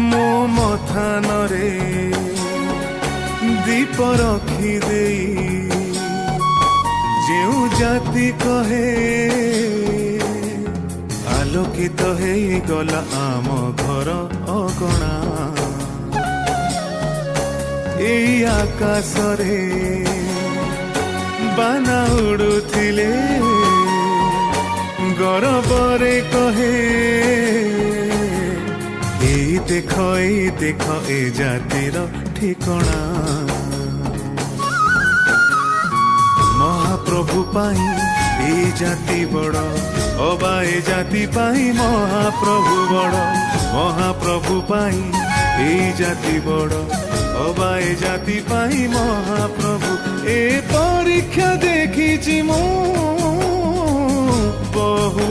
ମୋ ମଥାନରେ ଦୀପ ରଖିଦେଇ ଯେଉଁ ଜାତି କହେ ଆଲୋକିତ ହେଇଗଲା ଆମ ଘର ଅଗଣା। ଏଇ ଆକାଶରେ ବାନା ଉଡୁଥିଲେ ଗରବରେ କହେ ଏଇ ଦେଖ ଏ ଜାତିର ଠିକଣା। ମହାପ୍ରଭୁ ପାଇଁ এই জাতি বড়, অবা এ জাতি পাই মহাপ্রভু বড়। মহাপ্রভু পাই এই জাতি বড়, অবা এ জাতি পাই মহাপ্রভু। এ পরীক্ষা দেখিছি মু বহু